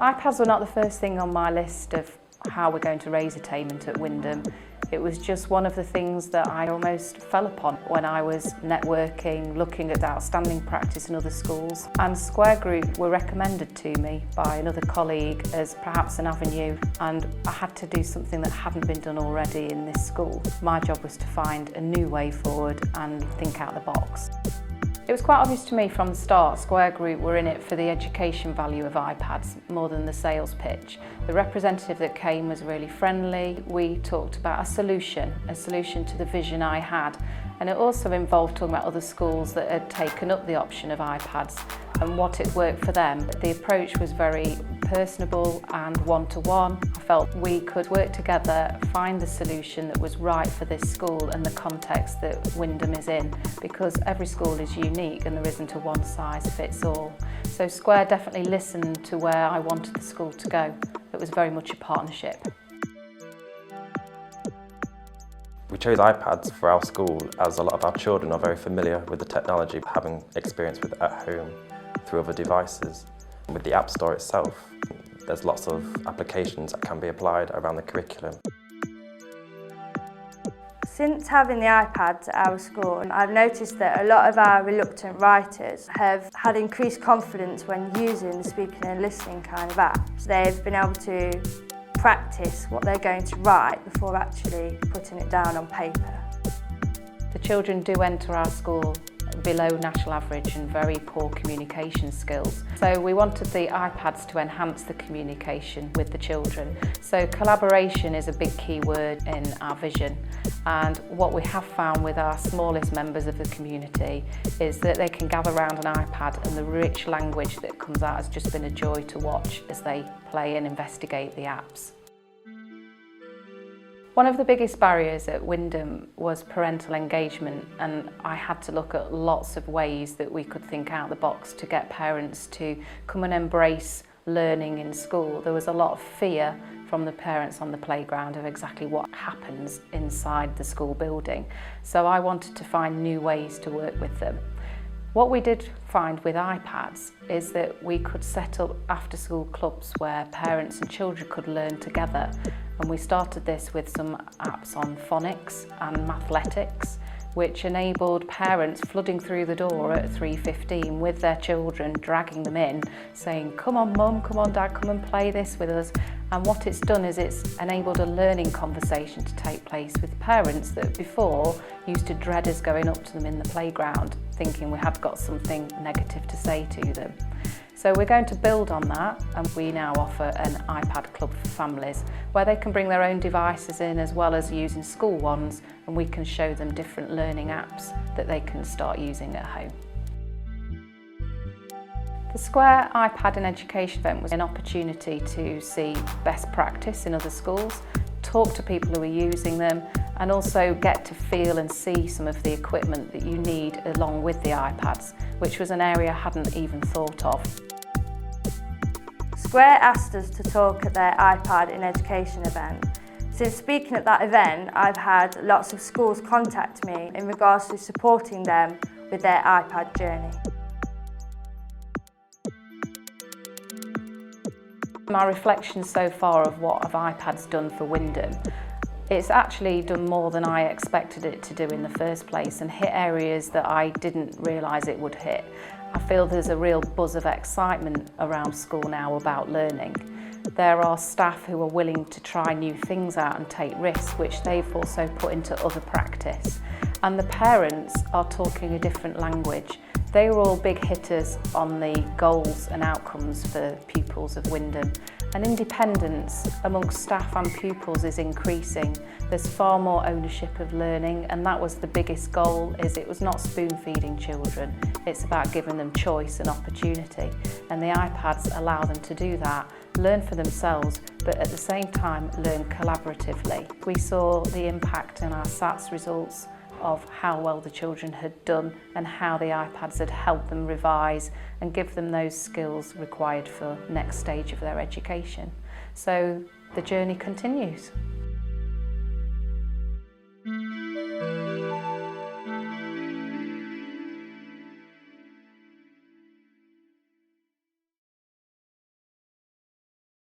iPads were not the first thing on my list of how we're going to raise attainment at Wyndham. It was just one of the things that I almost fell upon when I was networking, looking at outstanding practice in other schools. And Square Group were recommended to me by another colleague as perhaps an avenue, and I had to do something that hadn't been done already in this school. My job was to find a new way forward and think out the box. It was quite obvious to me from the start Square Group were in it for the education value of iPads more than the sales pitch. The representative that came was really friendly. We talked about a solution to the vision I had, and it also involved talking about other schools that had taken up the option of iPads and what it worked for them. The approach was very personable and one-to-one. I felt we could work together, find the solution that was right for this school and the context that Wyndham is in, because every school is unique and there isn't a one-size-fits-all. So Square definitely listened to where I wanted the school to go. It was very much a partnership. We chose iPads for our school as a lot of our children are very familiar with the technology, having experience with it at home through other devices. With the App Store itself, there's lots of applications that can be applied around the curriculum. Since having the iPads at our school, I've noticed that a lot of our reluctant writers have had increased confidence when using the speaking and listening kind of apps. They've been able to practice what they're going to write before actually putting it down on paper. The children do enter our school below national average and very poor communication skills. So we wanted the iPads to enhance the communication with the children. So collaboration is a big key word in our vision, and what we have found with our smallest members of the community is that they can gather around an iPad, and the rich language that comes out has just been a joy to watch as they play and investigate the apps. One of the biggest barriers at Wyndham was parental engagement, and I had to look at lots of ways that we could think out the box to get parents to come and embrace learning in school. There was a lot of fear from the parents on the playground of exactly what happens inside the school building. So I wanted to find new ways to work with them. What we did find with iPads is that we could set up after-school clubs where parents and children could learn together, and we started this with some apps on phonics and mathletics, which enabled parents flooding through the door at 3:15 with their children, dragging them in, saying, "Come on mum, come on dad, come and play this with us." And what it's done is it's enabled a learning conversation to take place with parents that before used to dread us going up to them in the playground, thinking we had got something negative to say to them. So we're going to build on that, and we now offer an iPad club for families where they can bring their own devices in as well as using school ones, and we can show them different learning apps that they can start using at home. The Square iPad and Education event was an opportunity to see best practice in other schools, talk to people who are using them, and also get to feel and see some of the equipment that you need along with the iPads, which was an area I hadn't even thought of. Square asked us to talk at their iPad in Education event. Since speaking at that event, I've had lots of schools contact me in regards to supporting them with their iPad journey. My reflections so far of what have iPads done for Wyndham, it's actually done more than I expected it to do in the first place and hit areas that I didn't realise it would hit. I feel there's a real buzz of excitement around school now about learning. There are staff who are willing to try new things out and take risks, which they've also put into other practice. And the parents are talking a different language. They were all big hitters on the goals and outcomes for pupils of Wyndham. And independence amongst staff and pupils is increasing. There's far more ownership of learning, and that was the biggest goal, is it was not spoon-feeding children. It's about giving them choice and opportunity. And the iPads allow them to do that, learn for themselves, but at the same time learn collaboratively. We saw the impact in our SATs results of how well the children had done and how the iPads had helped them revise and give them those skills required for next stage of their education. So the journey continues.